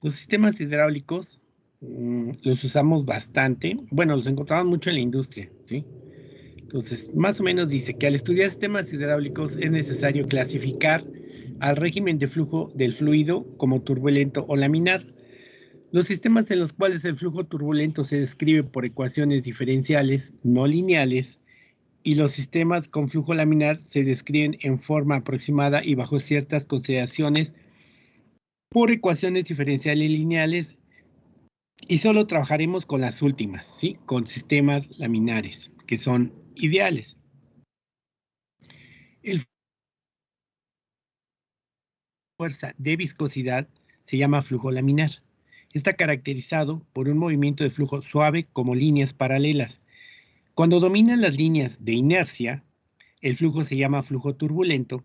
Los sistemas hidráulicos los usamos bastante. Bueno, los encontramos mucho en la industria, ¿sí? Entonces, más o menos dice que al estudiar sistemas hidráulicos es necesario clasificar al régimen de flujo del fluido como turbulento o laminar. Los sistemas en los cuales el flujo turbulento se describe por ecuaciones diferenciales no lineales y los sistemas con flujo laminar se describen en forma aproximada y bajo ciertas consideraciones por ecuaciones diferenciales lineales, y solo trabajaremos con las últimas, ¿sí? Con sistemas laminares, que son ideales. El fuerza de viscosidad se llama flujo laminar. Está caracterizado por un movimiento de flujo suave como líneas paralelas. Cuando dominan las líneas de inercia, el flujo se llama flujo turbulento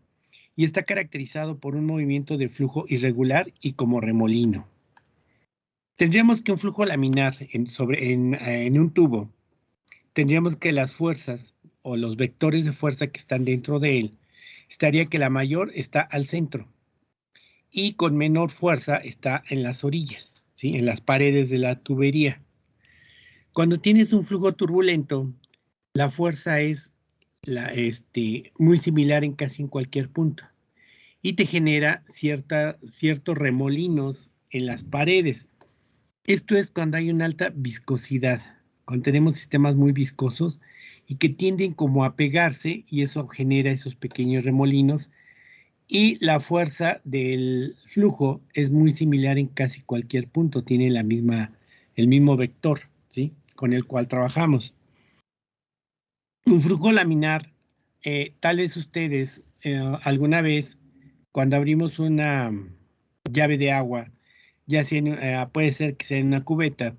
y está caracterizado por un movimiento de flujo irregular y como remolino. Tendríamos que un flujo laminar en un tubo, tendríamos que las fuerzas o los vectores de fuerza que están dentro de él, estaría que la mayor está al centro y con menor fuerza está en las orillas, ¿sí? En las paredes de la tubería. Cuando tienes un flujo turbulento, la fuerza es muy similar en casi en cualquier punto y te genera ciertos remolinos en las paredes. Esto es cuando hay una alta viscosidad, cuando tenemos sistemas muy viscosos y que tienden como a pegarse y eso genera esos pequeños remolinos, y la fuerza del flujo es muy similar en casi cualquier punto, tiene el mismo vector, ¿sí? Con el cual trabajamos. Un flujo laminar, tal vez ustedes alguna vez cuando abrimos una llave de agua, ya sea puede ser que sea en una cubeta,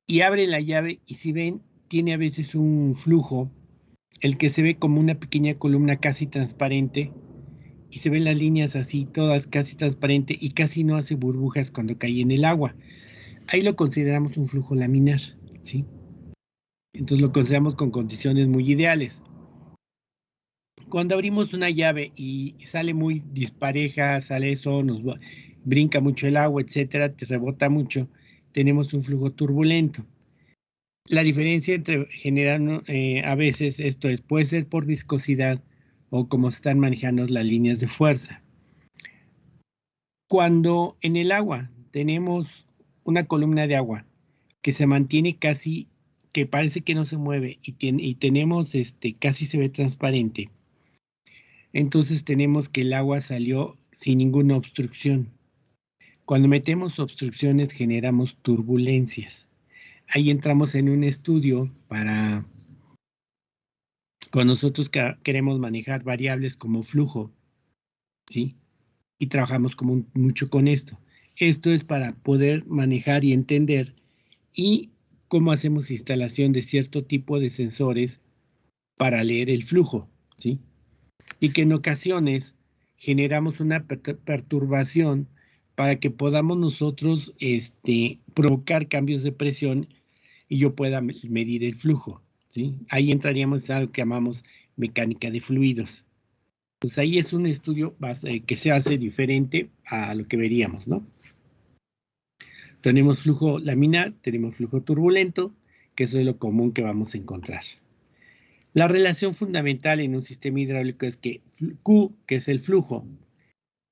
y abren la llave y si ven, tiene a veces un flujo, el que se ve como una pequeña columna casi transparente, y se ven las líneas así, todas casi transparentes, y casi no hace burbujas cuando cae en el agua. Ahí lo consideramos un flujo laminar, ¿sí? Entonces lo consideramos con condiciones muy ideales. Cuando abrimos una llave y sale muy dispareja, sale eso, brinca mucho el agua, etcétera, te rebota mucho, tenemos un flujo turbulento. La diferencia entre generar a veces esto puede ser por viscosidad o como se están manejando las líneas de fuerza. Cuando en el agua tenemos una columna de agua que se mantiene casi, que parece que no se mueve y tenemos casi se ve transparente, entonces tenemos que el agua salió sin ninguna obstrucción. Cuando metemos obstrucciones generamos turbulencias. Ahí entramos en un estudio para cuando nosotros queremos manejar variables como flujo, ¿sí? Y trabajamos mucho con esto. Esto es para poder manejar y entender y cómo hacemos instalación de cierto tipo de sensores para leer el flujo, ¿sí? Y que en ocasiones generamos una perturbación para que podamos nosotros provocar cambios de presión y yo pueda medir el flujo, ¿sí? Ahí entraríamos a algo que llamamos mecánica de fluidos. Pues ahí es un estudio que se hace diferente a lo que veríamos, ¿no? Tenemos flujo laminar, tenemos flujo turbulento, que eso es lo común que vamos a encontrar. La relación fundamental en un sistema hidráulico es que Q, que es el flujo,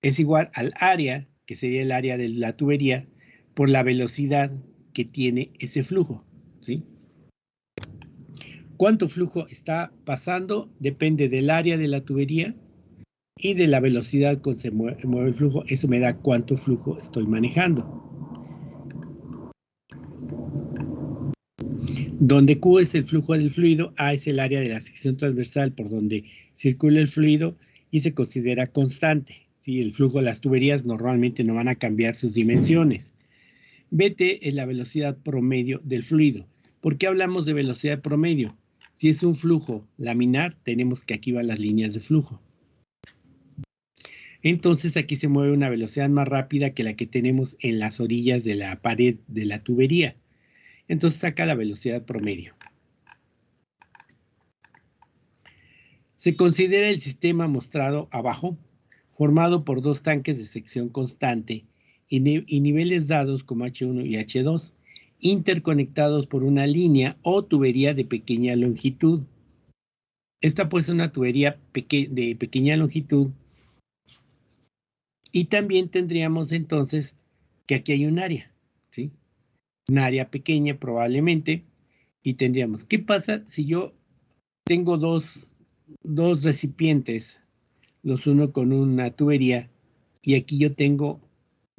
es igual al área, que sería el área de la tubería, por la velocidad que tiene ese flujo, ¿sí? Cuánto flujo está pasando depende del área de la tubería y de la velocidad con que se mueve el flujo. Eso me da cuánto flujo estoy manejando. Donde Q es el flujo del fluido, A es el área de la sección transversal por donde circula el fluido y se considera constante. ¿Sí? El flujo de las tuberías normalmente no van a cambiar sus dimensiones. Bt es la velocidad promedio del fluido. ¿Por qué hablamos de velocidad promedio? Si es un flujo laminar, tenemos que aquí van las líneas de flujo. Entonces aquí se mueve una velocidad más rápida que la que tenemos en las orillas de la pared de la tubería. Entonces saca la velocidad promedio. Se considera el sistema mostrado abajo, formado por dos tanques de sección constante y niveles dados como H1 y H2, interconectados por una línea o tubería de pequeña longitud. Esta puede ser una tubería de pequeña longitud. Y también tendríamos entonces que aquí hay un área, ¿sí? Un área pequeña probablemente. Y tendríamos, ¿qué pasa si yo tengo dos recipientes, los uno con una tubería, y aquí yo tengo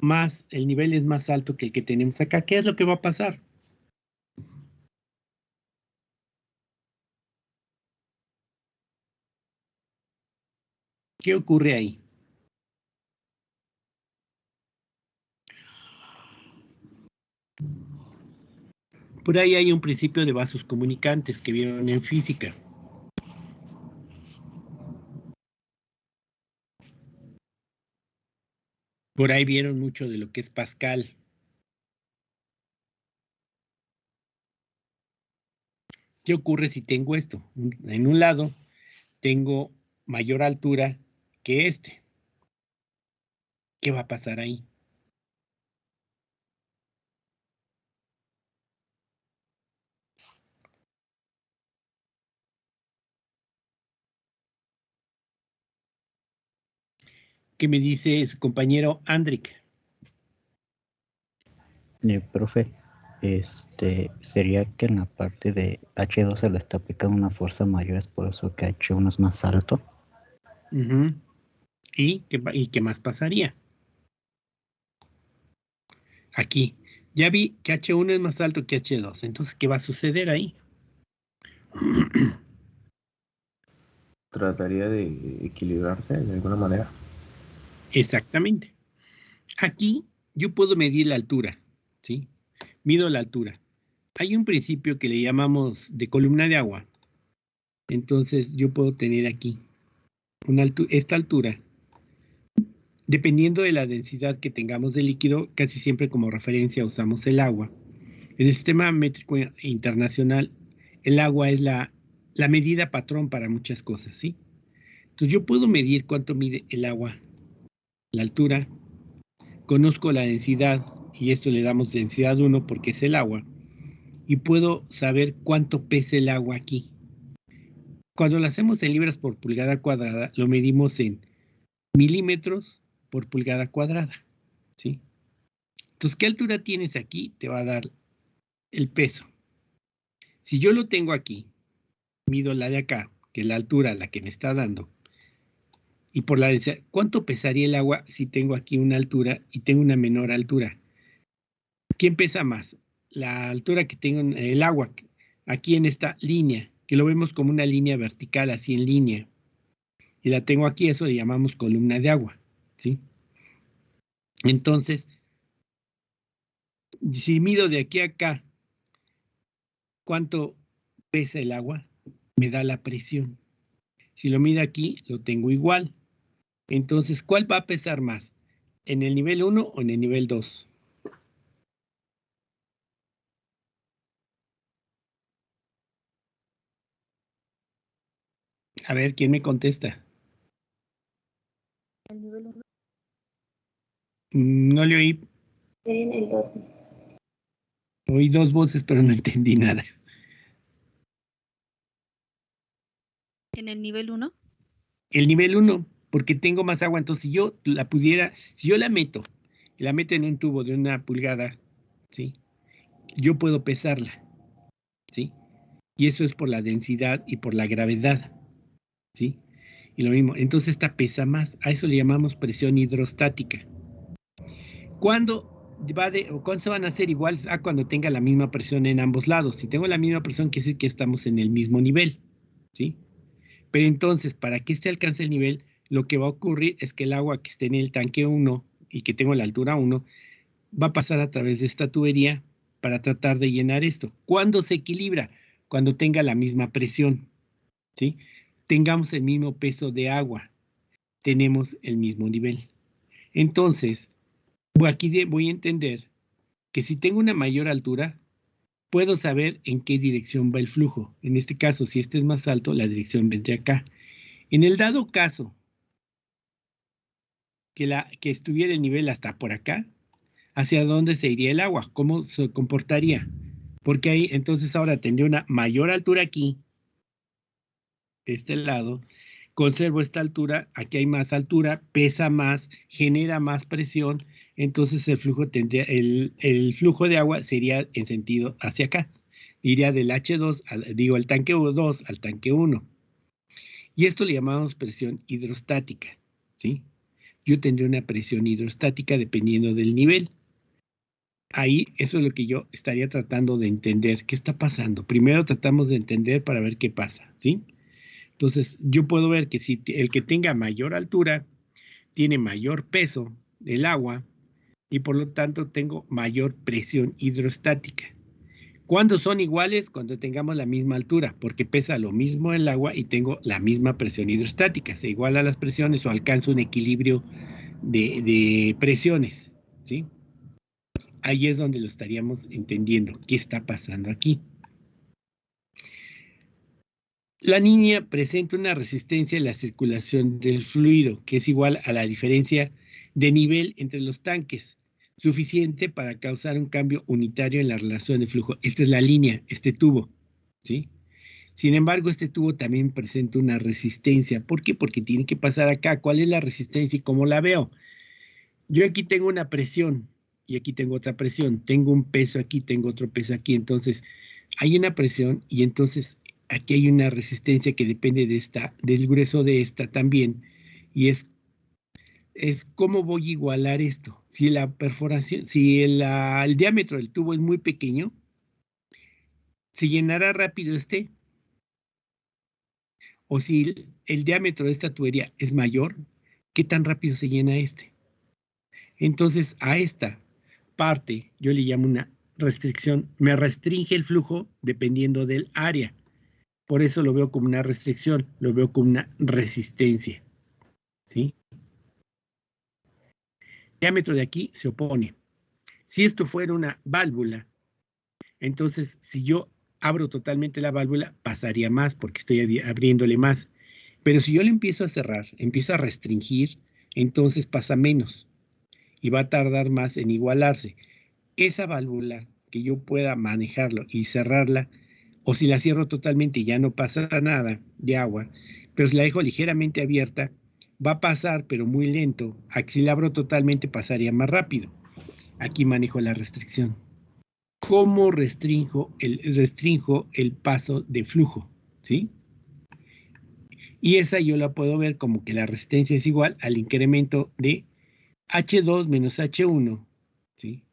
más, el nivel es más alto que el que tenemos acá? ¿Qué es lo que va a pasar? ¿Qué ocurre ahí? Por ahí hay un principio de vasos comunicantes que vieron en física. Por ahí vieron mucho de lo que es Pascal. ¿Qué ocurre si tengo esto? En un lado tengo mayor altura que este. ¿Qué va a pasar ahí? ¿Qué me dice su compañero Andrik? Profe, sería que en la parte de H2 se le está aplicando una fuerza mayor, es por eso que H1 es más alto. ¿Y qué más pasaría? Aquí, ya vi que H1 es más alto que H2, entonces, ¿qué va a suceder ahí? Trataría de equilibrarse de alguna manera. Exactamente. Aquí yo puedo medir la altura, ¿sí? Mido la altura. Hay un principio que le llamamos de columna de agua. Entonces, yo puedo tener aquí esta altura. Dependiendo de la densidad que tengamos de líquido, casi siempre como referencia usamos el agua. En el sistema métrico internacional, el agua es la medida patrón para muchas cosas, ¿sí? Entonces yo puedo medir cuánto mide el agua, la altura, conozco la densidad, y esto le damos densidad 1 porque es el agua, y puedo saber cuánto pesa el agua aquí. Cuando lo hacemos en libras por pulgada cuadrada, lo medimos en milímetros por pulgada cuadrada, ¿sí? Entonces, ¿qué altura tienes aquí? Te va a dar el peso. Si yo lo tengo aquí, mido la de acá, que es la altura, la que me está dando, y por la densidad, ¿cuánto pesaría el agua si tengo aquí una altura y tengo una menor altura? ¿Quién pesa más? La altura que tengo en el agua, aquí en esta línea, que lo vemos como una línea vertical, así en línea, y la tengo aquí, eso le llamamos columna de agua, ¿sí? Entonces, si mido de aquí a acá, ¿cuánto pesa el agua? Me da la presión. Si lo mido aquí, lo tengo igual. Entonces, ¿cuál va a pesar más? ¿En el nivel 1 o en el nivel 2? A ver, ¿quién me contesta? El nivel 1. No le oí. En el 2. Oí dos voces, pero no entendí nada. ¿En el nivel 1? El nivel 1, porque tengo más agua. Entonces, si yo la meto, y la meto en un tubo de 1 pulgada, ¿sí? Yo puedo pesarla, ¿sí? Y eso es por la densidad y por la gravedad, ¿sí? Y lo mismo, entonces esta pesa más. A eso le llamamos presión hidrostática. ¿Cuándo se van a hacer iguales? Cuando tenga la misma presión en ambos lados. Si tengo la misma presión, quiere decir que estamos en el mismo nivel, ¿sí? Pero entonces, para que este alcance el nivel, lo que va a ocurrir es que el agua que esté en el tanque 1 y que tengo la altura 1, va a pasar a través de esta tubería para tratar de llenar esto. ¿Cuándo se equilibra? Cuando tenga la misma presión, ¿sí? Tengamos el mismo peso de agua, tenemos el mismo nivel. Entonces, aquí voy a entender que si tengo una mayor altura, puedo saber en qué dirección va el flujo. En este caso, si este es más alto, la dirección vendría acá. En el dado caso que estuviera el nivel hasta por acá, ¿hacia dónde se iría el agua? ¿Cómo se comportaría? Porque ahí, entonces ahora tendría una mayor altura aquí, de este lado, conservo esta altura, aquí hay más altura, pesa más, genera más presión, entonces el flujo tendría, el flujo de agua sería en sentido hacia acá. Iría del H2, al tanque 2 al tanque 1. Y esto le llamamos presión hidrostática, ¿sí? Yo tendría una presión hidrostática dependiendo del nivel. Ahí, eso es lo que yo estaría tratando de entender. ¿Qué está pasando? Primero tratamos de entender para ver qué pasa, ¿sí? Entonces, yo puedo ver que si el que tenga mayor altura tiene mayor peso del agua y por lo tanto tengo mayor presión hidrostática. ¿Cuándo son iguales? Cuando tengamos la misma altura, porque pesa lo mismo el agua y tengo la misma presión hidrostática. Se iguala las presiones o alcanzo un equilibrio de presiones, ¿sí? Ahí es donde lo estaríamos entendiendo. ¿Qué está pasando aquí? La línea presenta una resistencia en la circulación del fluido, que es igual a la diferencia de nivel entre los tanques, suficiente para causar un cambio unitario en la relación de flujo. Esta es la línea, este tubo, ¿sí? Sin embargo, este tubo también presenta una resistencia. ¿Por qué? Porque tiene que pasar acá. ¿Cuál es la resistencia y cómo la veo? Yo aquí tengo una presión y aquí tengo otra presión. Tengo un peso aquí, tengo otro peso aquí. Entonces, hay una presión y entonces aquí hay una resistencia que depende de esta, del grueso de esta también. Y es cómo voy a igualar esto. Si la perforación, si el diámetro del tubo es muy pequeño, se llenará rápido este. O si el diámetro de esta tubería es mayor, ¿qué tan rápido se llena este? Entonces, a esta parte yo le llamo una restricción. Me restringe el flujo dependiendo del área. Por eso lo veo como una restricción, lo veo como una resistencia. ¿Sí? El diámetro de aquí se opone. Si esto fuera una válvula, entonces si yo abro totalmente la válvula, pasaría más porque estoy abriéndole más. Pero si yo le empiezo a cerrar, empiezo a restringir, entonces pasa menos y va a tardar más en igualarse. Esa válvula que yo pueda manejarlo y cerrarla, o si la cierro totalmente y ya no pasa nada de agua, pero si la dejo ligeramente abierta, va a pasar, pero muy lento. Aquí si la abro totalmente pasaría más rápido. Aquí manejo la restricción. ¿Cómo restringo el paso de flujo? ¿Sí? Y esa yo la puedo ver como que la resistencia es igual al incremento de H2 menos H1, ¿sí?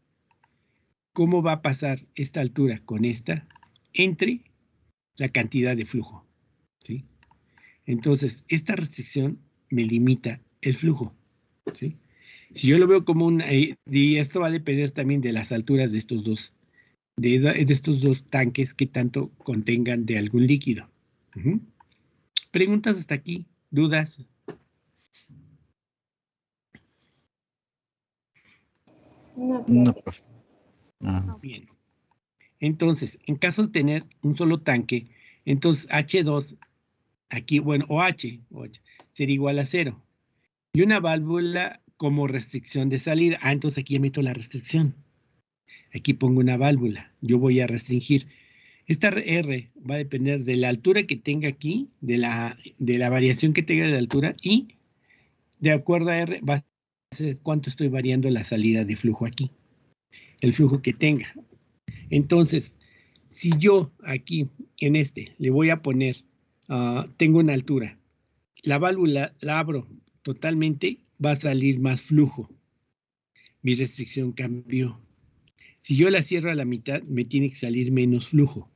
¿Cómo va a pasar esta altura con esta entre la cantidad de flujo? ¿Sí? Entonces, esta restricción me limita el flujo, ¿sí? Si yo lo veo como y esto va a depender también de las alturas de estos dos, de estos dos tanques que tanto contengan de algún líquido. ¿Preguntas hasta aquí? ¿Dudas? No, profe. Ah, Bien. Entonces, en caso de tener un solo tanque, entonces H2, aquí, bueno, OH sería igual a 0. Y una válvula como restricción de salida. Entonces aquí ya meto la restricción. Aquí pongo una válvula. Yo voy a restringir. Esta R va a depender de la altura que tenga aquí, de la variación que tenga de la altura, y de acuerdo a R va a ser cuánto estoy variando la salida de flujo aquí, el flujo que tenga. Entonces, si yo aquí en este le voy a poner, tengo una altura, la válvula la abro totalmente, va a salir más flujo. Mi restricción cambió. Si yo la cierro a la mitad, me tiene que salir menos flujo.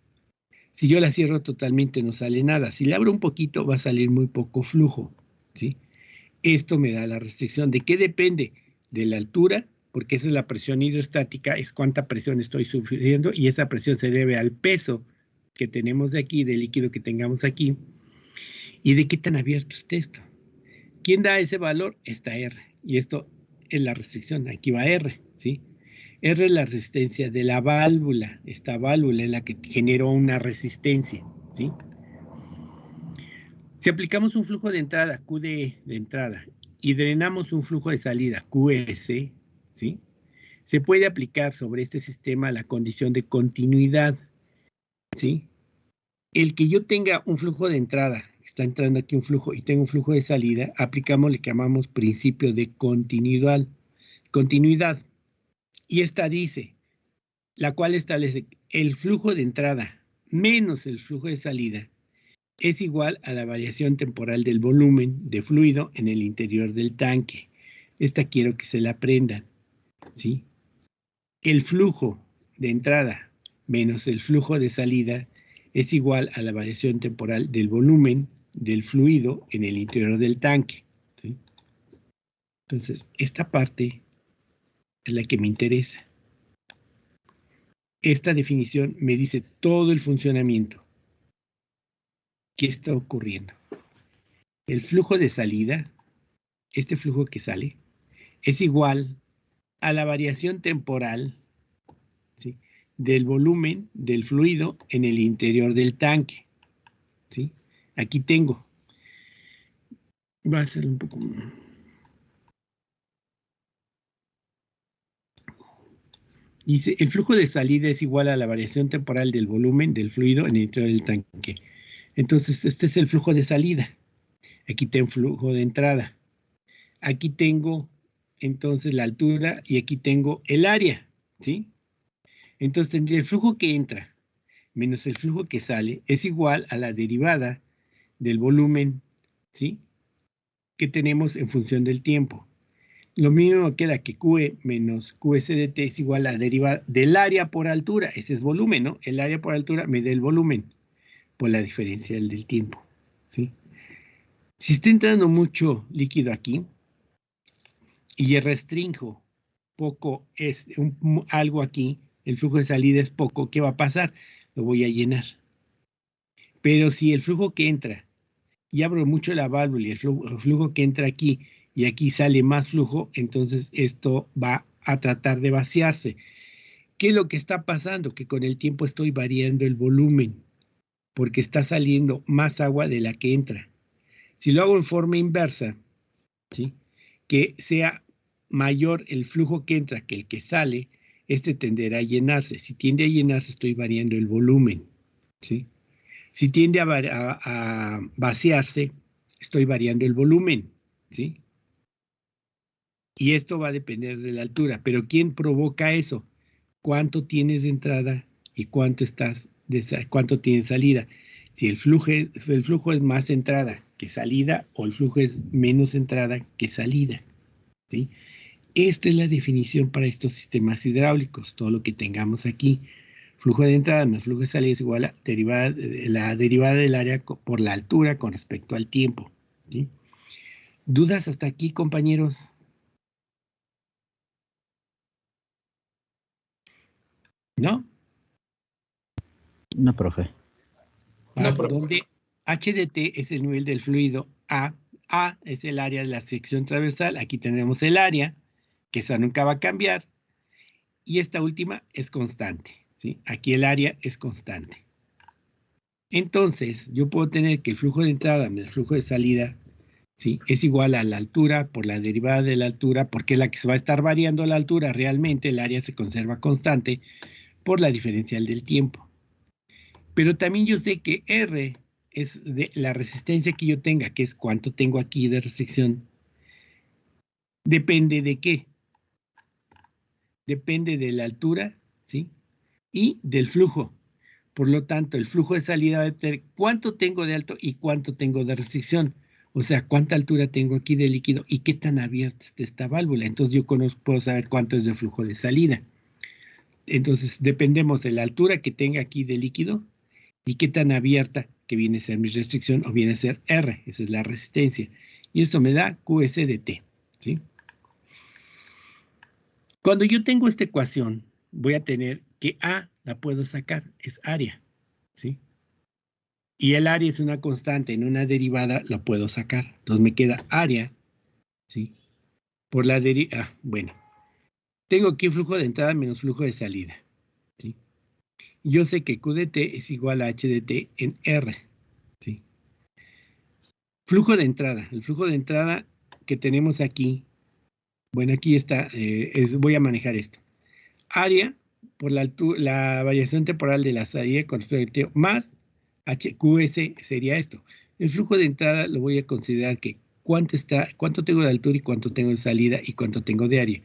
Si yo la cierro totalmente, no sale nada. Si la abro un poquito, va a salir muy poco flujo, ¿sí? Esto me da la restricción. ¿De qué depende? De la altura, porque esa es la presión hidrostática, es cuánta presión estoy sufriendo, y esa presión se debe al peso que tenemos de aquí, del líquido que tengamos aquí, y de qué tan abierto esté esto. ¿Quién da ese valor? Esta R, y esto es la restricción. Aquí va R, ¿sí? R es la resistencia de la válvula. Esta válvula es la que generó una resistencia, ¿sí? Si aplicamos un flujo de entrada, QD de entrada, y drenamos un flujo de salida, QS, ¿sí? se puede aplicar sobre este sistema la condición de continuidad, ¿sí? El que yo tenga un flujo de entrada, está entrando aquí un flujo y tengo un flujo de salida, aplicamos lo que llamamos principio de continuidad. Y esta dice, la cual establece el flujo de entrada menos el flujo de salida es igual a la variación temporal del volumen de fluido en el interior del tanque. Esta quiero que se la aprendan, ¿sí? El flujo de entrada menos el flujo de salida es igual a la variación temporal del volumen del fluido en el interior del tanque, ¿sí? Entonces, esta parte es la que me interesa. Esta definición me dice todo el funcionamiento. ¿Qué está ocurriendo? El flujo de salida, este flujo que sale, es igual a la variación temporal, ¿sí?, del volumen del fluido en el interior del tanque, ¿sí? Aquí tengo, va a ser un poco... Dice, el flujo de salida es igual a la variación temporal del volumen del fluido en el interior del tanque. Entonces, este es el flujo de salida. Aquí tengo flujo de entrada. Aquí tengo, entonces, la altura y aquí tengo el área, ¿sí? Entonces, tendría el flujo que entra menos el flujo que sale es igual a la derivada del volumen, ¿sí?, que tenemos en función del tiempo. Lo mismo queda que QE menos QS de T es igual a la derivada del área por altura. Ese es volumen, ¿no? El área por altura me da el volumen por la diferencia del tiempo, ¿sí? Si está entrando mucho líquido aquí y restringo poco, algo aquí, el flujo de salida es poco, ¿qué va a pasar? Lo voy a llenar. Pero si el flujo que entra y abro mucho la válvula y el flujo que entra aquí y aquí sale más flujo, entonces esto va a tratar de vaciarse. ¿Qué es lo que está pasando? Que con el tiempo estoy variando el volumen porque está saliendo más agua de la que entra. Si lo hago en forma inversa, ¿sí?, que sea mayor el flujo que entra que el que sale, este tenderá a llenarse. Si tiende a llenarse, estoy variando el volumen, ¿sí? Si tiende a vaciarse, estoy variando el volumen, ¿sí? Y esto va a depender de la altura. Pero ¿quién provoca eso? ¿Cuánto tienes de entrada y cuánto tienes salida? Si el flujo es más entrada que salida o el flujo es menos entrada que salida, ¿sí? Esta es la definición para estos sistemas hidráulicos. Todo lo que tengamos aquí, flujo de entrada menos flujo de salida es igual a la derivada del área por la altura con respecto al tiempo, ¿sí? ¿Dudas hasta aquí, compañeros? ¿No? No, profe. Donde H de T es el nivel del fluido A es el área de la sección transversal, aquí tenemos el área, que esa nunca va a cambiar, y esta última es constante, ¿sí? Aquí el área es constante. Entonces, yo puedo tener que el flujo de entrada menos el flujo de salida, ¿sí?, es igual a la altura por la derivada de la altura, porque es la que se va a estar variando la altura, realmente el área se conserva constante por la diferencial del tiempo. Pero también yo sé que R es de la resistencia que yo tenga, que es cuánto tengo aquí de restricción. ¿Depende de qué? Depende de la altura, ¿sí?, y del flujo. Por lo tanto, el flujo de salida va a tener cuánto tengo de alto y cuánto tengo de restricción. O sea, cuánta altura tengo aquí de líquido y qué tan abierta está esta válvula. Entonces yo puedo saber cuánto es de flujo de salida. Entonces dependemos de la altura que tenga aquí de líquido y qué tan abierta que viene a ser mi restricción o viene a ser R. Esa es la resistencia. Y esto me da QS de T, ¿sí? Cuando yo tengo esta ecuación, voy a tener que A la puedo sacar, es área, ¿sí? Y el área es una constante, en una derivada la puedo sacar. Entonces me queda área, ¿sí?, por la derivada. Bueno, tengo aquí flujo de entrada menos flujo de salida, ¿sí? Yo sé que Q de T es igual a H de T en R, ¿sí? Flujo de entrada. El flujo de entrada que tenemos aquí, bueno, aquí está, voy a manejar esto. área por la variación temporal de la salida con respecto más HQS sería esto. El flujo de entrada lo voy a considerar que cuánto tengo de altura y cuánto tengo de salida y cuánto tengo de área.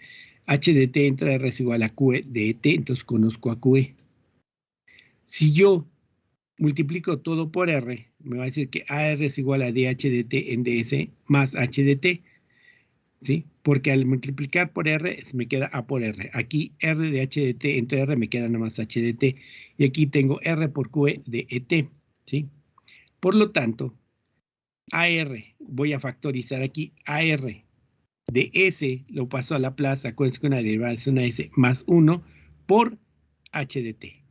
H de T entra R es igual a QE de T, entonces conozco a QE. Si yo multiplico todo por R, me va a decir que AR es igual a DH de T en DS más H de T, ¿sí? Porque al multiplicar por R me queda A por R. Aquí R de H de T entre R me queda nada más H de T. Y aquí tengo R por QE de ET, ¿sí? Por lo tanto, AR, voy a factorizar aquí AR de S, lo paso a la plaza, acuérdense que una derivada es una S más 1 por H de T.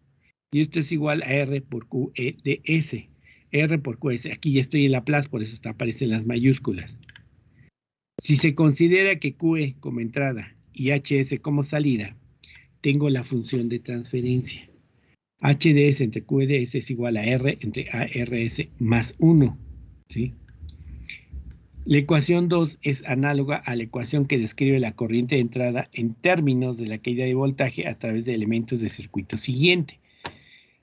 Y esto es igual a R por QE de S. R por QS. Aquí ya estoy en Laplace, por eso aparecen las mayúsculas. Si se considera que QE como entrada y HS como salida, tengo la función de transferencia. HDS entre QDS es igual a R entre ARS más 1. ¿Sí? La ecuación 2 es análoga a la ecuación que describe la corriente de entrada en términos de la caída de voltaje a través de elementos del circuito siguiente.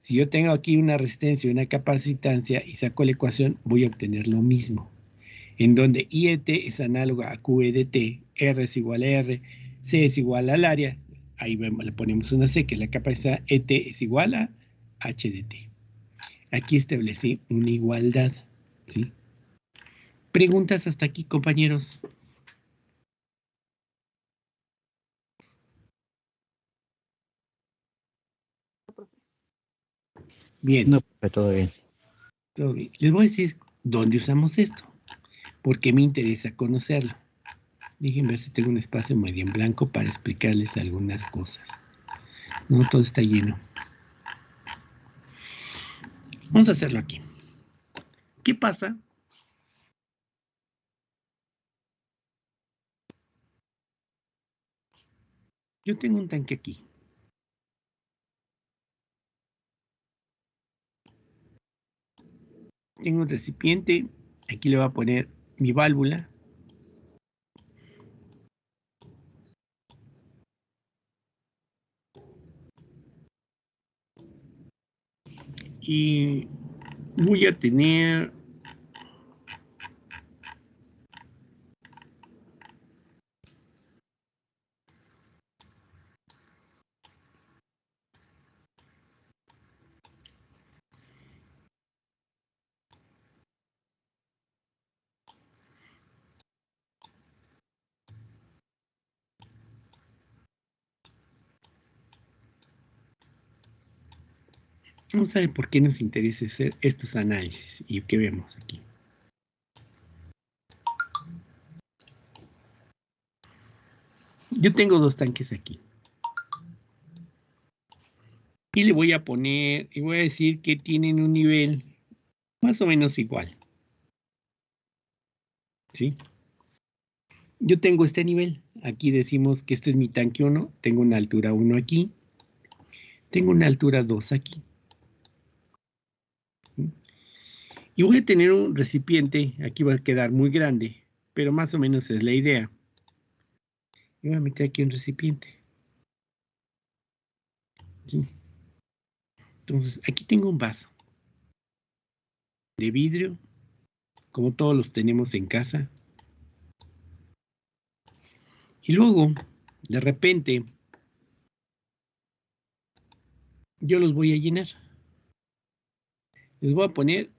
Si yo tengo aquí una resistencia y una capacitancia y saco la ecuación, voy a obtener lo mismo. En donde IET es análoga a QE de T, R es igual a R, C es igual al área, ahí le ponemos una C, que es la capacidad, ET es igual a H de T. Aquí establecí una igualdad, ¿sí? ¿Preguntas hasta aquí, compañeros? Bien. No, pues todo bien. Todo bien. Les voy a decir dónde usamos esto, porque me interesa conocerlo. Déjenme ver si tengo un espacio medio en blanco para explicarles algunas cosas. No, todo está lleno. Vamos a hacerlo aquí. ¿Qué pasa? Yo tengo un tanque aquí. Tengo un recipiente. Aquí le voy a poner mi válvula. Y voy a tener vamos a ver por qué nos interesa hacer estos análisis y qué vemos aquí. Yo tengo dos tanques aquí. Y le voy a poner, y voy a decir que tienen un nivel más o menos igual. ¿Sí? Yo tengo este nivel. Aquí decimos que este es mi tanque 1. Tengo una altura 1 aquí. Tengo una altura 2 aquí. ¿Sí? Y voy a tener un recipiente. Aquí va a quedar muy grande, pero más o menos es la idea. Y voy a meter aquí un recipiente. ¿Sí? Entonces, aquí tengo un vaso de vidrio, como todos los tenemos en casa. Y luego, de repente, yo los voy a llenar. Les voy a poner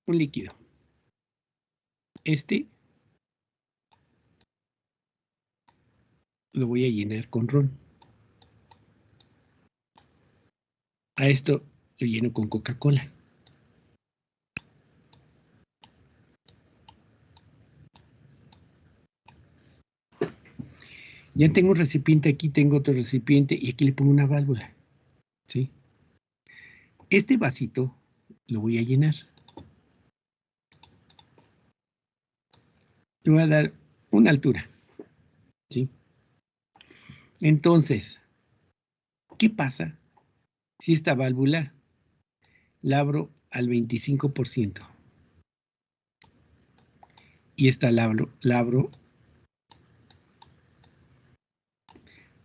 un líquido. Este lo voy a llenar con ron. A esto lo lleno con Coca-Cola. Ya tengo un recipiente aquí, tengo otro recipiente y aquí le pongo una válvula. ¿Sí? Este vasito lo voy a llenar. Le voy a dar una altura. ¿Sí? Entonces, ¿qué pasa si esta válvula la abro al 25%? Y esta la abro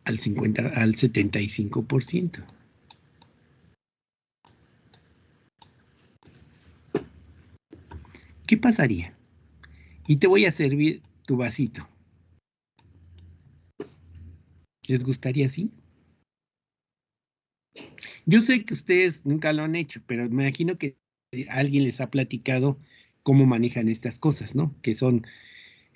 al 75%. ¿Qué pasaría? Y te voy a servir tu vasito. ¿Les gustaría así? Yo sé que ustedes nunca lo han hecho, pero me imagino que alguien les ha platicado cómo manejan estas cosas, ¿no? Que son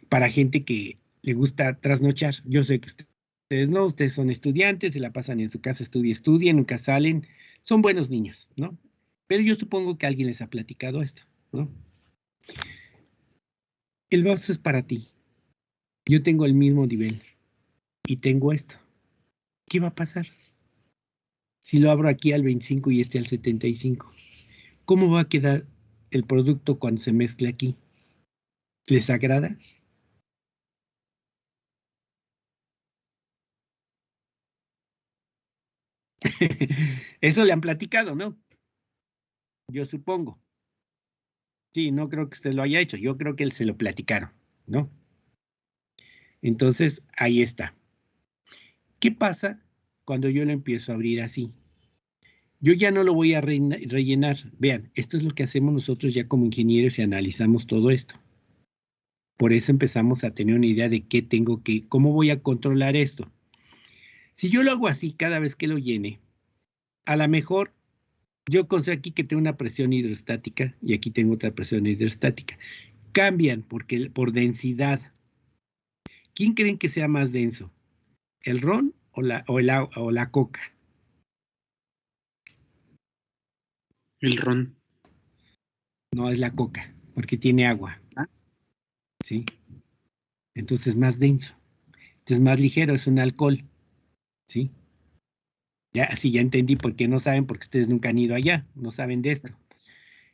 para gente que le gusta trasnochar. Yo sé que ustedes no, ustedes son estudiantes, se la pasan en su casa, estudian, nunca salen, son buenos niños, ¿no? Pero yo supongo que alguien les ha platicado esto, ¿no? El vaso es para ti. Yo tengo el mismo nivel y tengo esto. ¿Qué va a pasar si lo abro aquí al 25 y este al 75? ¿Cómo va a quedar el producto cuando se mezcle aquí? ¿Les agrada? Eso le han platicado, ¿no? Yo supongo. Sí, no creo que usted lo haya hecho. Yo creo que él se lo platicaron, ¿no? Entonces, ahí está. ¿Qué pasa cuando yo lo empiezo a abrir así? Yo ya no lo voy a rellenar. Vean, esto es lo que hacemos nosotros ya como ingenieros y analizamos todo esto. Por eso empezamos a tener una idea de qué tengo que, cómo voy a controlar esto. Si yo lo hago así cada vez que lo llene, a lo mejor yo considero aquí que tengo una presión hidrostática y aquí tengo otra presión hidrostática. Cambian porque, por densidad. ¿Quién creen que sea más denso? ¿El ron o la coca? El ron. No, es la coca, porque tiene agua. ¿Ah? ¿Sí? Entonces es más denso. Este es más ligero, es un alcohol. ¿Sí? Ya, así ya entendí por qué no saben, porque ustedes nunca han ido allá, no saben de esto.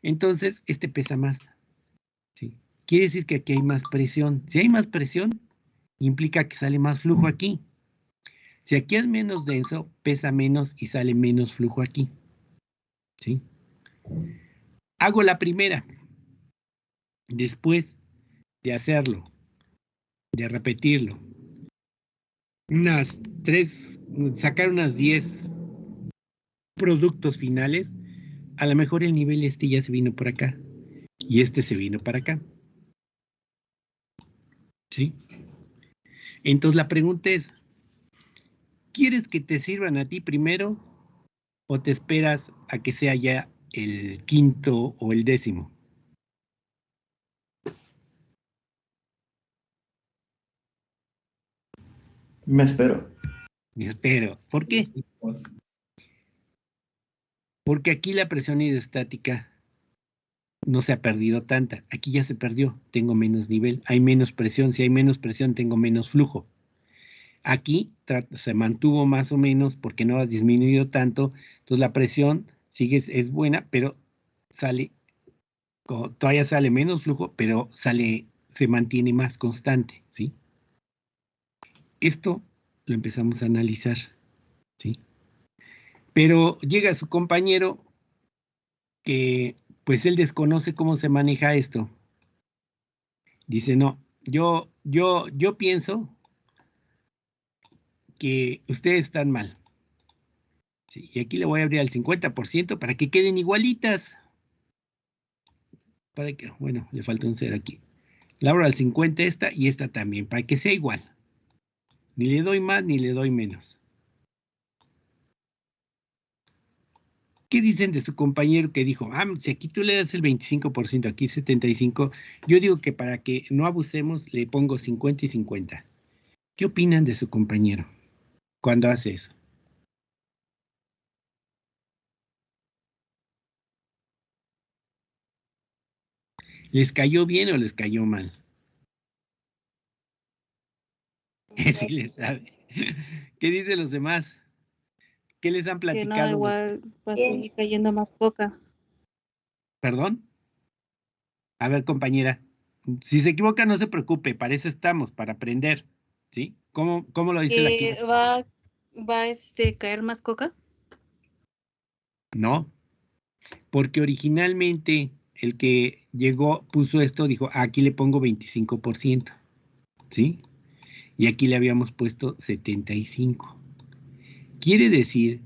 Entonces, este pesa más. ¿Sí? Quiere decir que aquí hay más presión. Si hay más presión, implica que sale más flujo aquí. Si aquí es menos denso, pesa menos y sale menos flujo aquí. ¿Sí? Hago la primera. Después de hacerlo, de repetirlo, sacar unas 10 productos finales, a lo mejor el nivel este ya se vino por acá y este se vino para acá. ¿Sí? Entonces la pregunta es, ¿quieres que te sirvan a ti primero o te esperas a que sea ya el quinto o el décimo? Me espero. Me espero. ¿Por qué? Porque aquí la presión hidrostática no se ha perdido tanta. Aquí ya se perdió. Tengo menos nivel. Hay menos presión. Si hay menos presión, tengo menos flujo. Aquí se mantuvo más o menos porque no ha disminuido tanto. Entonces la presión sigue, es buena, pero todavía sale menos flujo, pero se mantiene más constante, ¿sí? Esto lo empezamos a analizar, ¿sí? Pero llega su compañero que pues él desconoce cómo se maneja esto. Dice, no, yo pienso que ustedes están mal. Sí, y aquí le voy a abrir al 50% para que queden igualitas. Bueno, le falta un 0 aquí. Le abro al 50 esta y esta también, para que sea igual. Ni le doy más ni le doy menos. ¿Qué dicen de su compañero que dijo, si aquí tú le das el 25%, aquí 75%, yo digo que para que no abusemos le pongo 50 y 50? ¿Qué opinan de su compañero cuando hace eso? ¿Les cayó bien o les cayó mal? Sí les sabe. ¿Qué dicen los demás? ¿Qué les han Que no, platicado? igual va a seguir cayendo más coca. ¿Perdón? A ver, compañera, si se equivoca no se preocupe, para eso estamos, para aprender, ¿sí? ¿Cómo lo dice la Que clase? va a caer más coca. No, porque originalmente el que puso esto, dijo, aquí le pongo 25%, ¿sí? Y aquí le habíamos puesto 75%. Quiere decir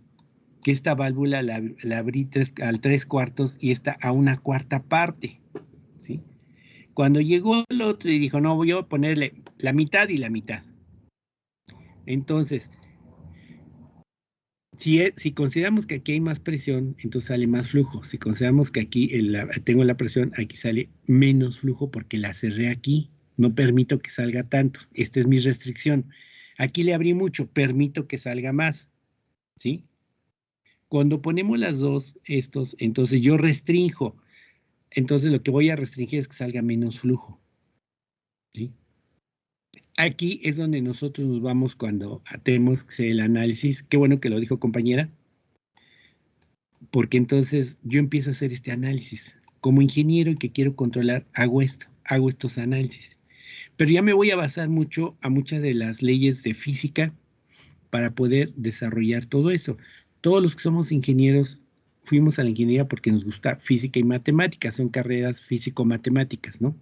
que esta válvula la abrí al 3/4 y esta a 1/4 parte, ¿sí? Cuando llegó el otro y dijo, no, voy a ponerle la mitad y la mitad. Entonces, si consideramos que aquí hay más presión, entonces sale más flujo. Si consideramos que aquí tengo la presión, aquí sale menos flujo porque la cerré aquí. No permito que salga tanto. Esta es mi restricción. Aquí le abrí mucho, permito que salga más, ¿sí? Cuando ponemos las dos, entonces yo restrinjo. Entonces lo que voy a restringir es que salga menos flujo, ¿sí? Aquí es donde nosotros nos vamos cuando hacemos el análisis. Qué bueno que lo dijo, compañera, porque entonces yo empiezo a hacer este análisis. Como ingeniero y que quiero controlar, hago estos análisis. Pero ya me voy a basar mucho a muchas de las leyes de física para poder desarrollar todo eso. Todos los que somos ingenieros fuimos a la ingeniería porque nos gusta física y matemáticas, son carreras físico-matemáticas, ¿no?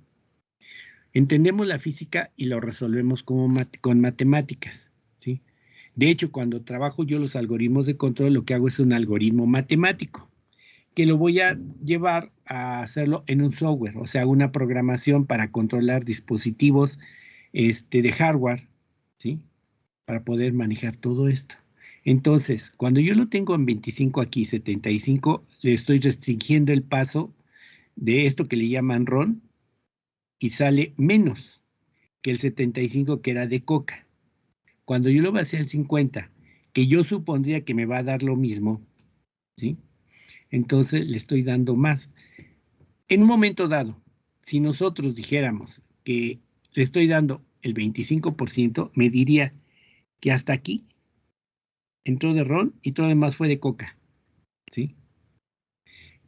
Entendemos la física y lo resolvemos con matemáticas, ¿sí? De hecho, cuando trabajo yo los algoritmos de control, lo que hago es un algoritmo matemático, que lo voy a llevar a hacerlo en un software, o sea, una programación para controlar dispositivos de hardware, ¿sí? Para poder manejar todo esto. Entonces, cuando yo lo tengo en 25 aquí, 75, le estoy restringiendo el paso de esto que le llaman RON, y sale menos que el 75 que era de coca. Cuando yo lo basé al 50, que yo supondría que me va a dar lo mismo, ¿sí? Entonces le estoy dando más. En un momento dado, si nosotros dijéramos que le estoy dando el 25%, me diría que hasta aquí entró de ron y todo lo demás fue de coca, ¿sí?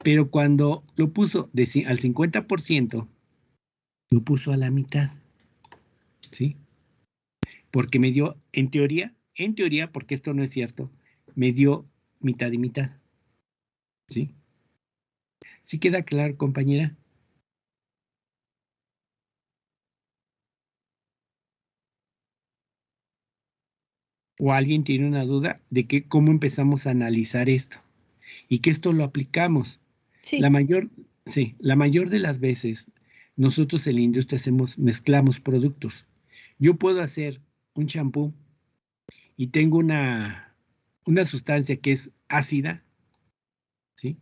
Pero cuando lo puso al 50%, lo puso a la mitad, ¿sí? Porque me dio, en teoría, porque esto no es cierto, me dio mitad y mitad, ¿sí? ¿Sí queda claro, compañera? ¿O alguien tiene una duda de cómo empezamos a analizar esto? Y que esto lo aplicamos. Sí. La mayor de las veces, nosotros en la industria mezclamos productos. Yo puedo hacer un champú y tengo una sustancia que es ácida, ¿sí?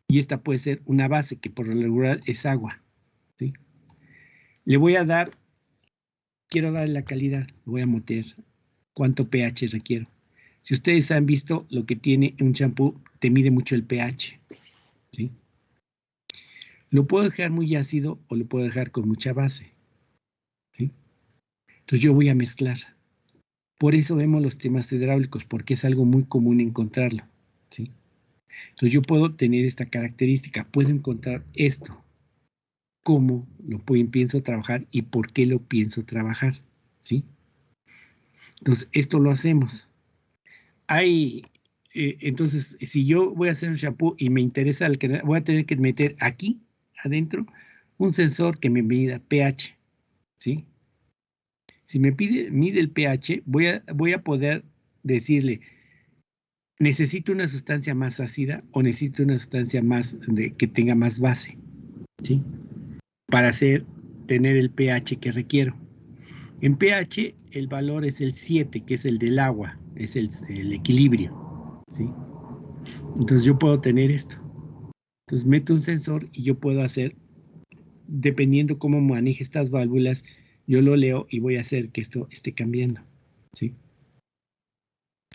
Y esta puede ser una base, que por lo regular es agua, ¿sí? Le voy a dar, quiero darle la calidad, voy a meter cuánto pH requiero. Si ustedes han visto lo que tiene un champú, te mide mucho el pH, ¿sí? Lo puedo dejar muy ácido o lo puedo dejar con mucha base, ¿sí? Entonces yo voy a mezclar. Por eso vemos los temas hidráulicos, porque es algo muy común encontrarlo, ¿sí? Entonces yo puedo tener esta característica, puedo encontrar esto, cómo lo pienso trabajar y por qué lo pienso trabajar, ¿sí? Entonces esto lo hacemos. Entonces, si yo voy a hacer un shampoo y me interesa voy a tener que meter aquí adentro un sensor que me mida pH, ¿sí? Si me mide el pH, voy a poder decirle, necesito una sustancia más ácida o necesito una sustancia que tenga más base, ¿sí? Para tener el pH que requiero. En pH el valor es el 7, que es el del agua, es el equilibrio, ¿sí? Entonces yo puedo tener esto. Entonces meto un sensor y yo puedo hacer, dependiendo cómo maneje estas válvulas, yo lo leo y voy a hacer que esto esté cambiando, ¿sí?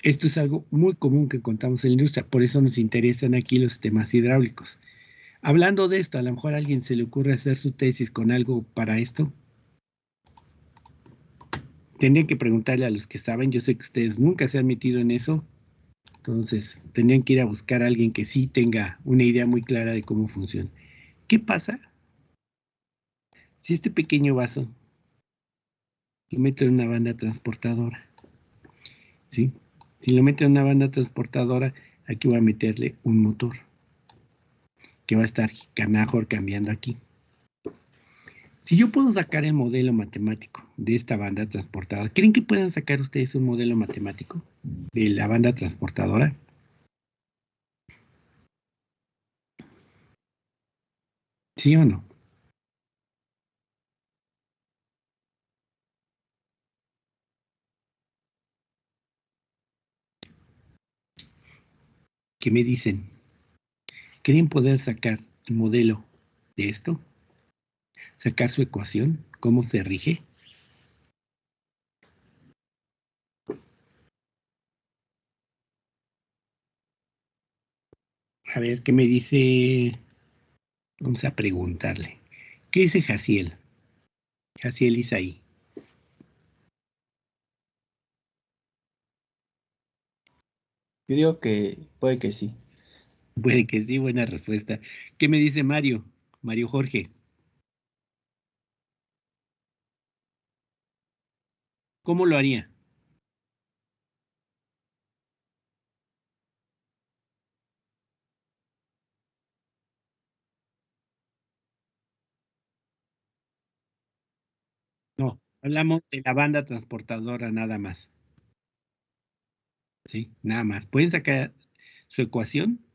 Esto es algo muy común que encontramos en la industria, por eso nos interesan aquí los sistemas hidráulicos. Hablando de esto, a lo mejor a alguien se le ocurre hacer su tesis con algo para esto. Tendrían que preguntarle a los que saben, yo sé que ustedes nunca se han metido en eso, entonces tendrían que ir a buscar a alguien que sí tenga una idea muy clara de cómo funciona. ¿Qué pasa si este pequeño vaso lo meto en una banda transportadora? ¿Sí? Si lo meto en una banda transportadora, aquí voy a meterle un motor que va a estar mejor cambiando aquí. Si yo puedo sacar el modelo matemático de esta banda transportadora, ¿creen que puedan sacar ustedes un modelo matemático de la banda transportadora? ¿Sí o no? ¿Qué me dicen? ¿Creen poder sacar el modelo de esto? ¿Sacar su ecuación? ¿Cómo se rige? A ver, ¿qué me dice? Vamos a preguntarle. ¿Qué dice Jaciel? Jaciel Isaí. Yo digo que puede que sí. Puede que sí, buena respuesta. ¿Qué me dice Mario? Mario Jorge. ¿Cómo lo haría? No, hablamos de la banda transportadora nada más. Sí, nada más. ¿Pueden sacar su ecuación?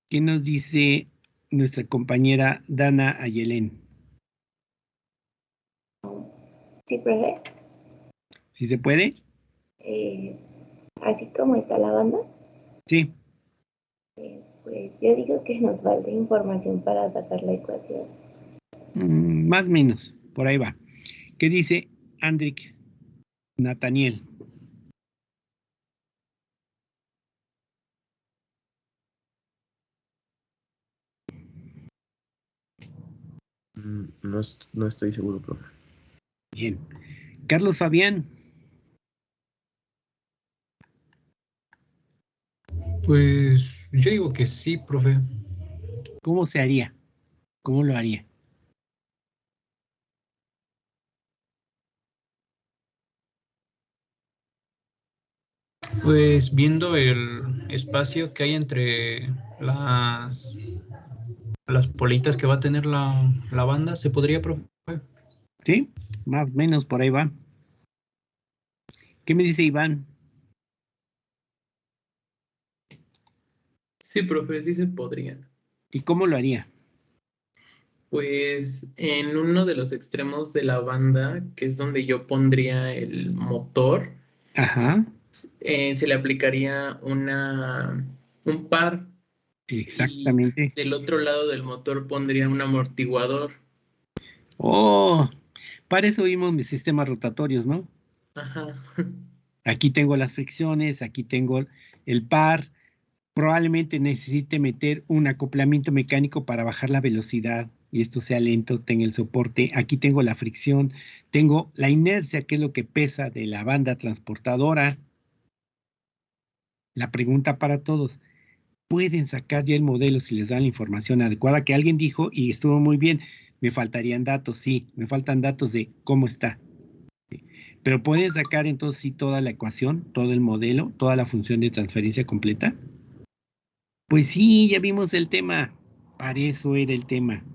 ¿Qué nos dice nuestra compañera Dana Ayelén? Sí, profe. ¿Sí se puede? Así como está la banda, Sí. pues yo digo que nos falta información para sacar la ecuación. Más o menos, por ahí va. ¿Qué dice Andrick Nathaniel? No estoy seguro, profe. Bien. Carlos Fabián. Pues yo digo que sí, profe. ¿Cómo se haría? ¿Cómo lo haría? Pues viendo el espacio que hay entre las politas que va a tener la banda, ¿se podría, profe? ¿Sí? Más o menos por ahí va. ¿Qué me dice Iván? Sí, profe, sí se podría. ¿Y cómo lo haría? Pues en uno de los extremos de la banda, que es donde yo pondría el motor, Ajá, se le aplicaría un par y exactamente. del otro lado del motor pondría un amortiguador. Oh, para eso vimos mis sistemas rotatorios, ¿no? Ajá. Aquí tengo las fricciones, aquí tengo el par. Probablemente necesite meter un acoplamiento mecánico para bajar la velocidad y esto sea lento, tenga el soporte. Aquí tengo la fricción, tengo la inercia, que es lo que pesa de la banda transportadora. La pregunta para todos, ¿pueden sacar ya el modelo si les dan la información adecuada? Que alguien dijo, y estuvo muy bien, me faltarían datos, sí, me faltan datos de cómo está. Pero ¿pueden sacar entonces sí toda la ecuación, todo el modelo, toda la función de transferencia completa? Pues sí, ya vimos el tema. Para eso era el tema.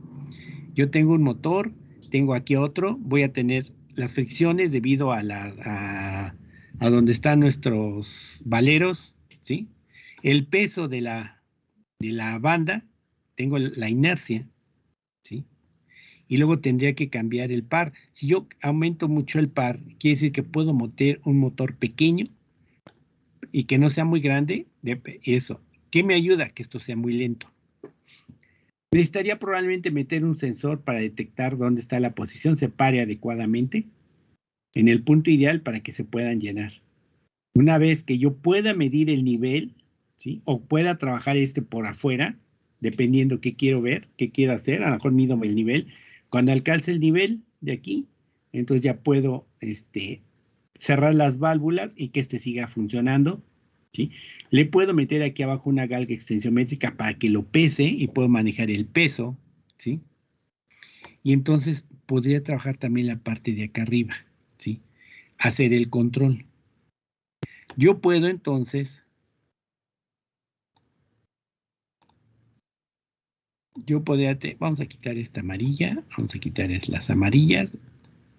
Yo tengo un motor, tengo aquí otro, voy a tener las fricciones debido a donde están nuestros valeros, ¿sí? El peso de la banda, tengo la inercia, ¿sí? Y luego tendría que cambiar el par. Si yo aumento mucho el par, quiere decir que puedo meter un motor pequeño y que no sea muy grande, eso. ¿Qué me ayuda? Que esto sea muy lento. Necesitaría probablemente meter un sensor para detectar dónde está la posición, se pare adecuadamente en el punto ideal para que se puedan llenar. Una vez que yo pueda medir el nivel, ¿sí? O pueda trabajar por afuera, dependiendo qué quiero ver, qué quiero hacer, a lo mejor mido el nivel. Cuando alcance el nivel de aquí, entonces ya puedo cerrar las válvulas y que siga funcionando, ¿sí? Le puedo meter aquí abajo una galga extensiométrica para que lo pese y puedo manejar el peso, ¿sí? Y entonces podría trabajar también la parte de acá arriba, ¿sí? Hacer el control. Yo puedo entonces yo podría, vamos a quitar esta amarilla, vamos a quitar las amarillas,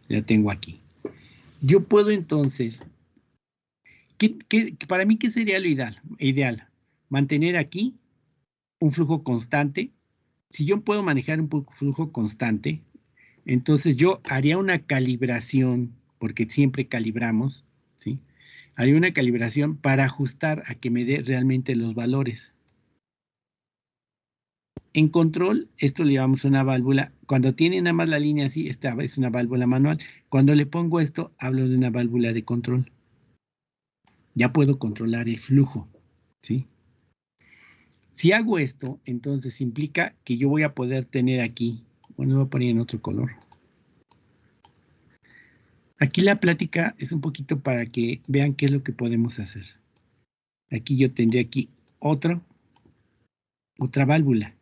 la tengo aquí. Yo puedo entonces, para mí, ¿qué sería lo ideal? Mantener aquí un flujo constante. Si yo puedo manejar un flujo constante, entonces yo haría una calibración, porque siempre calibramos, ¿sí? Haría una calibración para ajustar a que me dé realmente los valores. En control, esto le llamamos una válvula. Cuando tiene nada más la línea así, esta es una válvula manual. Cuando le pongo esto, hablo de una válvula de control. Ya puedo controlar el flujo, ¿sí? Si hago esto, entonces implica que yo voy a poder tener aquí, bueno, lo voy a poner en otro color. Aquí la plática es un poquito para que vean qué es lo que podemos hacer. Aquí yo tendría aquí otra válvula.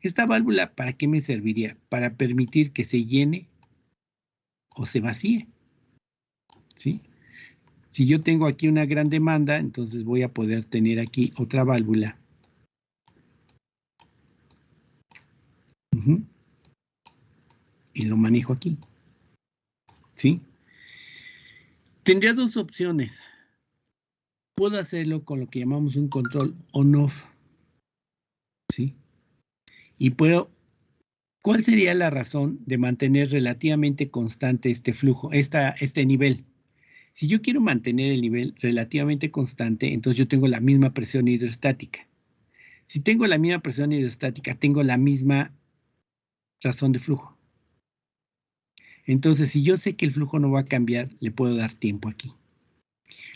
¿Esta válvula para qué me serviría? Para permitir que se llene o se vacíe, ¿sí? Si yo tengo aquí una gran demanda, entonces voy a poder tener aquí otra válvula. Y lo manejo aquí, ¿sí? Tendría dos opciones. Puedo hacerlo con lo que llamamos un control on-off, ¿sí? Y puedo, ¿cuál sería la razón de mantener relativamente constante este flujo, este nivel? Si yo quiero mantener el nivel relativamente constante, entonces yo tengo la misma presión hidrostática. Si tengo la misma presión hidrostática, tengo la misma razón de flujo. Entonces, si yo sé que el flujo no va a cambiar, le puedo dar tiempo aquí.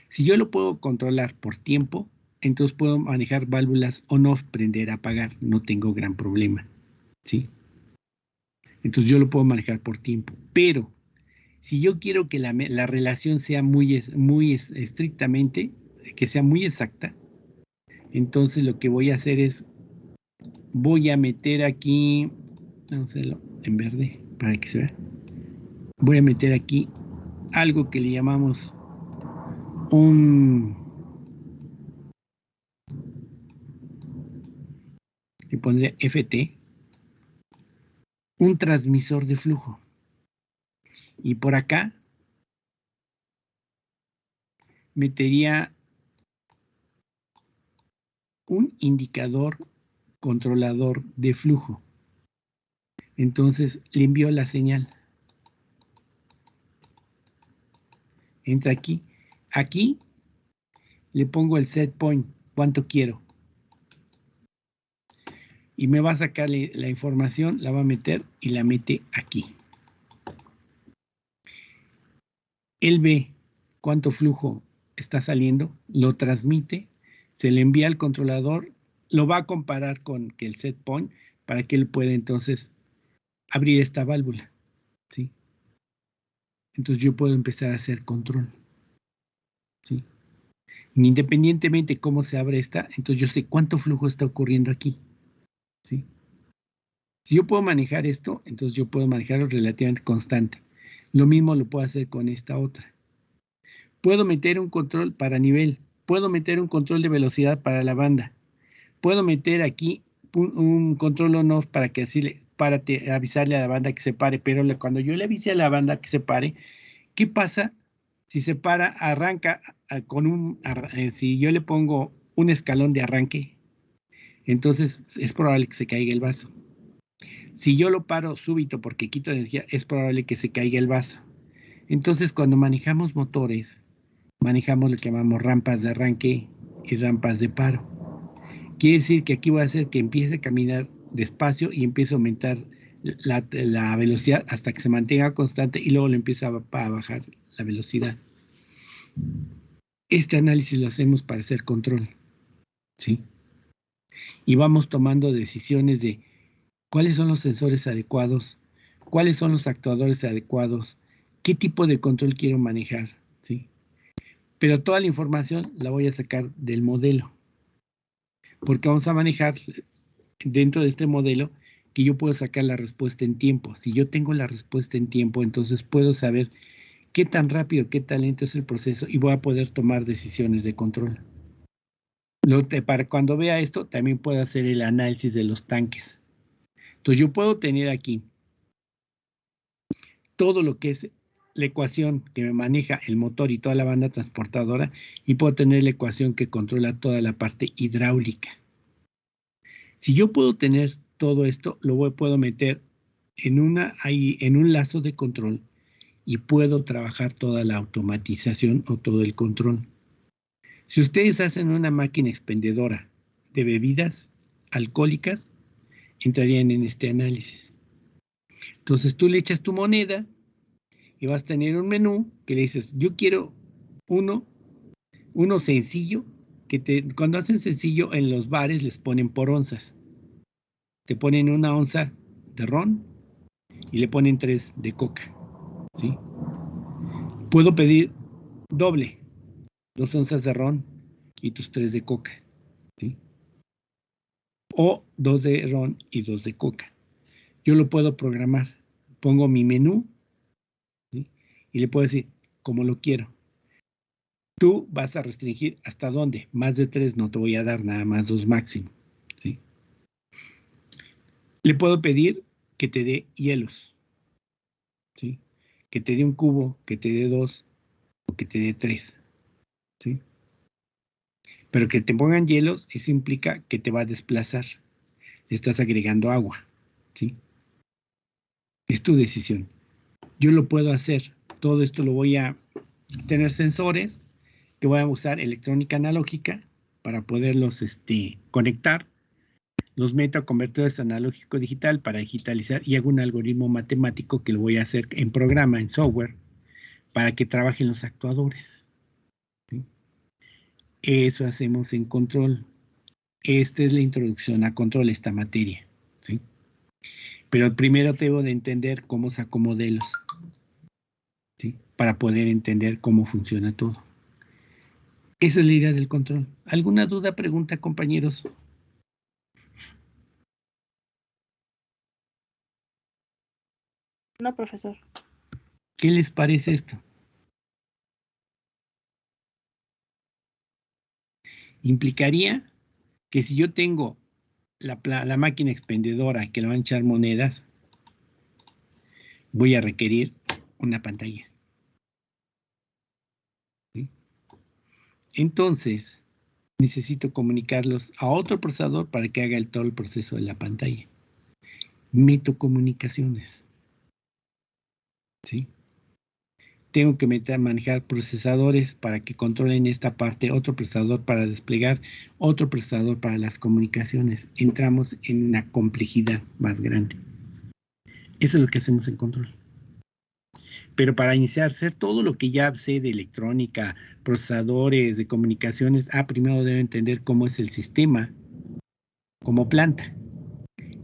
Si yo lo puedo controlar por tiempo, entonces puedo manejar válvulas on-off, prender, apagar. No tengo gran problema, ¿sí? Entonces yo lo puedo manejar por tiempo. Pero si yo quiero que la relación sea muy estrictamente, que sea muy exacta, entonces lo que voy a hacer es, voy a meter aquí, vamos a hacerlo en verde para que se vea. Voy a meter aquí algo que le llamamos le pondré FT, un transmisor de flujo. Y por acá metería un indicador controlador de flujo. Entonces le envío la señal. Entra aquí. Aquí le pongo el set point, cuánto quiero. Y me va a sacar la información, la va a meter y la mete aquí. Él ve cuánto flujo está saliendo, lo transmite, se le envía al controlador, lo va a comparar con el set point para que él pueda entonces abrir esta válvula, ¿sí? Entonces yo puedo empezar a hacer control, ¿sí? Independientemente de cómo se abre esta, entonces yo sé cuánto flujo está ocurriendo aquí, ¿sí? Si yo puedo manejar esto, entonces yo puedo manejarlo relativamente constante. Lo mismo lo puedo hacer con esta otra. Puedo meter un control para nivel, puedo meter un control de velocidad para la banda, puedo meter aquí un control on-off para que así avisarle a la banda que se pare, pero cuando yo le avise a la banda que se pare, ¿qué pasa si se para, arranca con si yo le pongo un escalón de arranque? Entonces es probable que se caiga el vaso. Si yo lo paro súbito porque quito energía, es probable que se caiga el vaso. Entonces, cuando manejamos motores, manejamos lo que llamamos rampas de arranque y rampas de paro. Quiere decir que aquí voy a hacer que empiece a caminar despacio y empiece a aumentar la velocidad hasta que se mantenga constante y luego le empieza a bajar la velocidad. Este análisis lo hacemos para hacer control, ¿sí? Y vamos tomando decisiones de cuáles son los sensores adecuados, cuáles son los actuadores adecuados, qué tipo de control quiero manejar, ¿sí? Pero toda la información la voy a sacar del modelo, porque vamos a manejar dentro de este modelo que yo puedo sacar la respuesta en tiempo. Si yo tengo la respuesta en tiempo, entonces puedo saber qué tan rápido, qué tan lento es el proceso y voy a poder tomar decisiones de control. Para cuando vea esto, también puedo hacer el análisis de los tanques, Entonces yo puedo tener aquí todo lo que es la ecuación que me maneja el motor y toda la banda transportadora, y puedo tener la ecuación que controla toda la parte hidráulica. Si yo puedo tener todo esto, puedo meter en un lazo de control y puedo trabajar toda la automatización o todo el control. Si ustedes hacen una máquina expendedora de bebidas alcohólicas, entrarían en este análisis. Entonces tú le echas tu moneda y vas a tener un menú que le dices, yo quiero uno sencillo, cuando hacen sencillo en los bares les ponen por onzas. Te ponen 1 onza de ron y le ponen 3 de coca, ¿sí? Puedo pedir doble, 2 onzas de ron y tus 3 de coca, ¿sí? O 2 de ron y 2 de coca. Yo lo puedo programar. Pongo mi menú, ¿sí? Y le puedo decir, como lo quiero. Tú vas a restringir hasta dónde. Más de 3 no te voy a dar, nada más 2 máximo, ¿sí? Le puedo pedir que te dé hielos, ¿sí? Que te dé un cubo, que te dé 2 o que te dé 3, ¿sí? Pero que te pongan hielos, eso implica que te va a desplazar. Le estás agregando agua, ¿sí? Es tu decisión. Yo lo puedo hacer. Todo esto lo voy a tener sensores que voy a usar electrónica analógica para poderlos conectar. Los meto a convertidores analógico digital para digitalizar y hago un algoritmo matemático que lo voy a hacer en programa, en software, para que trabajen los actuadores, ¿sí? Eso hacemos en control. Esta es la introducción a control, esta materia, ¿sí? Pero primero debo de entender cómo saco modelos, ¿sí? Para poder entender cómo funciona todo. Esa es la idea del control. ¿Alguna duda, pregunta, compañeros? No, profesor. ¿Qué les parece esto? Implicaría que si yo tengo la máquina expendedora que le van a echar monedas, voy a requerir una pantalla, ¿sí? Entonces, necesito comunicarlos a otro procesador para que haga todo el proceso de la pantalla. Meto comunicaciones, ¿sí? Tengo que manejar procesadores para que controlen esta parte, otro procesador para desplegar, otro procesador para las comunicaciones. Entramos en una complejidad más grande. Eso es lo que hacemos en control. Pero para iniciar, hacer todo lo que ya sé de electrónica, procesadores, de comunicaciones, primero debo entender cómo es el sistema como planta.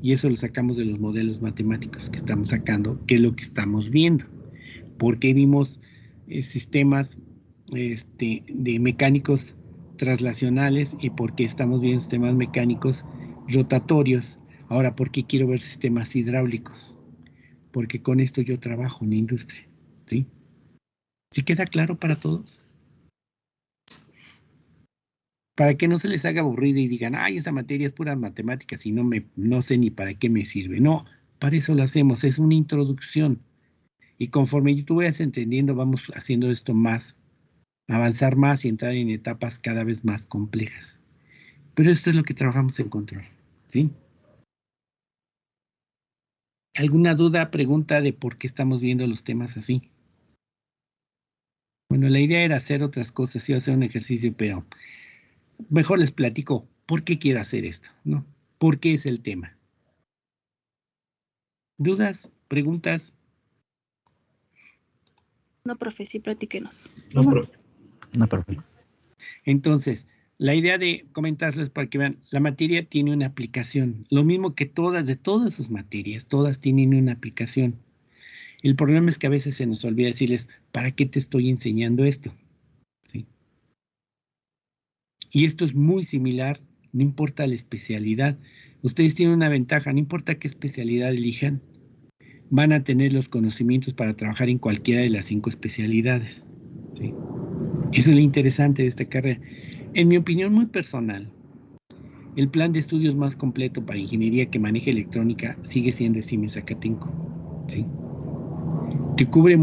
Y eso lo sacamos de los modelos matemáticos que estamos sacando, que es lo que estamos viendo. Porque vimos sistemas de mecánicos traslacionales y porque estamos viendo sistemas mecánicos rotatorios. Ahora, ¿por qué quiero ver sistemas hidráulicos? Porque con esto yo trabajo en la industria, ¿sí? ¿Sí queda claro para todos? Para que no se les haga aburrido y digan, ay, esa materia es pura matemáticas y no sé ni para qué me sirve. No, para eso lo hacemos, es una introducción. Y conforme tú vayas entendiendo, vamos haciendo esto más, avanzar más y entrar en etapas cada vez más complejas. Pero esto es lo que trabajamos en control, ¿sí? ¿Alguna duda, pregunta de por qué estamos viendo los temas así? Bueno, la idea era hacer otras cosas, iba a hacer un ejercicio, pero mejor les platico por qué quiero hacer esto, ¿no? ¿Por qué es el tema? ¿Dudas? ¿Preguntas? No, profe, sí, platíquenos. No, profe. No, profe. Entonces, la idea de comentarles para que vean, la materia tiene una aplicación. Lo mismo que de todas sus materias, todas tienen una aplicación. El problema es que a veces se nos olvida decirles, ¿para qué te estoy enseñando esto? ¿Sí? Y esto es muy similar, no importa la especialidad. Ustedes tienen una ventaja, no importa qué especialidad elijan, van a tener los conocimientos para trabajar en cualquiera de las 5 especialidades, ¿sí? Eso es lo interesante de esta carrera. En mi opinión muy personal, el plan de estudios más completo para ingeniería que maneja electrónica sigue siendo el Siemens Zacatenco, ¿sí? Te cubre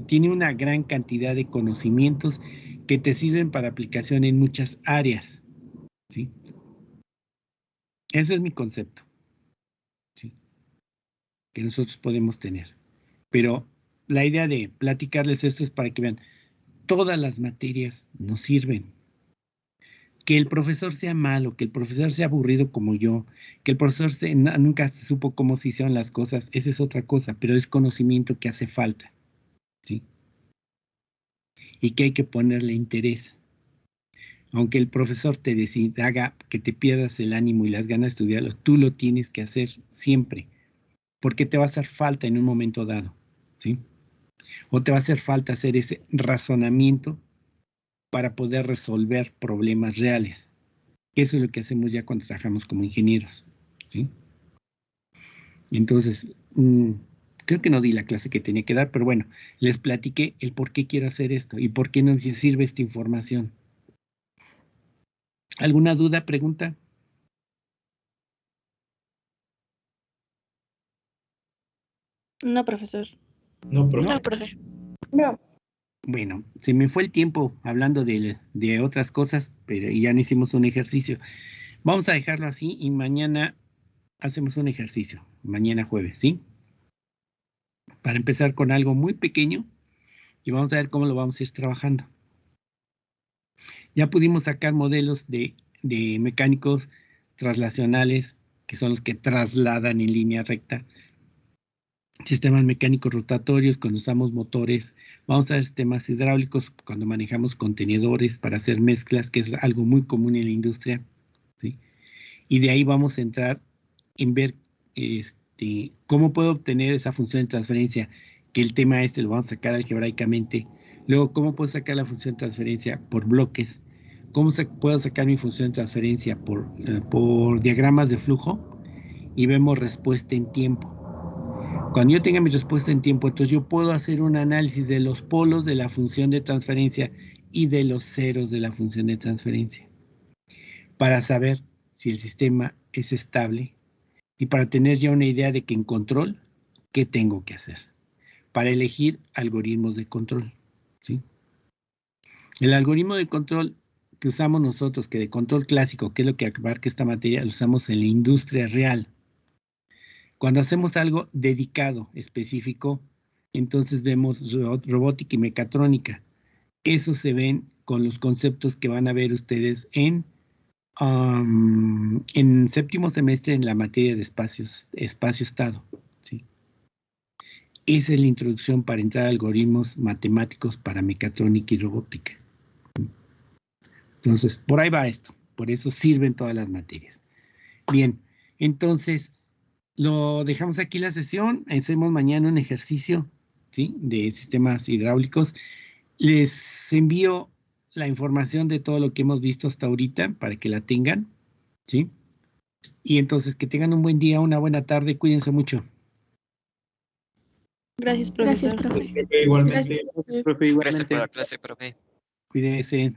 tiene una gran cantidad de conocimientos que te sirven para aplicación en muchas áreas, ¿sí? Ese es mi concepto, ¿sí? Que nosotros podemos tener. Pero la idea de platicarles esto es para que vean, todas las materias nos sirven. Que el profesor sea malo, que el profesor sea aburrido como yo, que el profesor nunca supo cómo se hicieron las cosas, esa es otra cosa, pero es conocimiento que hace falta, ¿sí? Y que hay que ponerle interés. Aunque el profesor te haga que te pierdas el ánimo y las ganas de estudiarlo, tú lo tienes que hacer siempre, porque te va a hacer falta en un momento dado, ¿sí? O te va a hacer falta hacer ese razonamiento para poder resolver problemas reales. Eso es lo que hacemos ya cuando trabajamos como ingenieros, ¿sí? Entonces, creo que no di la clase que tenía que dar, pero bueno, les platiqué el por qué quiero hacer esto y por qué nos sirve esta información. ¿Alguna duda, pregunta? No, profesor. No, profe. No, profe. No. Bueno, se me fue el tiempo hablando de otras cosas, pero ya no hicimos un ejercicio. Vamos a dejarlo así y mañana hacemos un ejercicio, mañana jueves, ¿sí? Para empezar con algo muy pequeño y vamos a ver cómo lo vamos a ir trabajando. Ya pudimos sacar modelos de mecánicos traslacionales, que son los que trasladan en línea recta. Sistemas mecánicos rotatorios cuando usamos motores. Vamos a ver sistemas hidráulicos cuando manejamos contenedores para hacer mezclas, que es algo muy común en la industria, ¿sí? Y de ahí vamos a entrar en ver cómo puedo obtener esa función de transferencia, que el tema lo vamos a sacar algebraicamente. Luego, cómo puedo sacar la función de transferencia por bloques. Cómo puedo sacar mi función de transferencia por diagramas de flujo. Y vemos respuesta en tiempo. Cuando yo tenga mi respuesta en tiempo, entonces yo puedo hacer un análisis de los polos de la función de transferencia y de los ceros de la función de transferencia, para saber si el sistema es estable y para tener ya una idea de que en control, ¿qué tengo que hacer? Para elegir algoritmos de control, ¿sí? El algoritmo de control que usamos nosotros, que de control clásico, que es lo que abarca esta materia, lo usamos en la industria real. Cuando hacemos algo dedicado, específico, entonces vemos robótica y mecatrónica. Eso se ven con los conceptos que van a ver ustedes en séptimo semestre en la materia de espacio-estado, ¿sí? Esa es la introducción para entrar a algoritmos matemáticos para mecatrónica y robótica. Entonces, por ahí va esto. Por eso sirven todas las materias. Bien, entonces, lo dejamos aquí la sesión. Hacemos mañana un ejercicio, ¿sí?, de sistemas hidráulicos. Les envío la información de todo lo que hemos visto hasta ahorita para que la tengan, ¿sí? Y entonces que tengan un buen día, una buena tarde. Cuídense mucho. Gracias, profesor. Profe, igualmente. Profe, igualmente. Gracias por la clase, profe. Cuídense.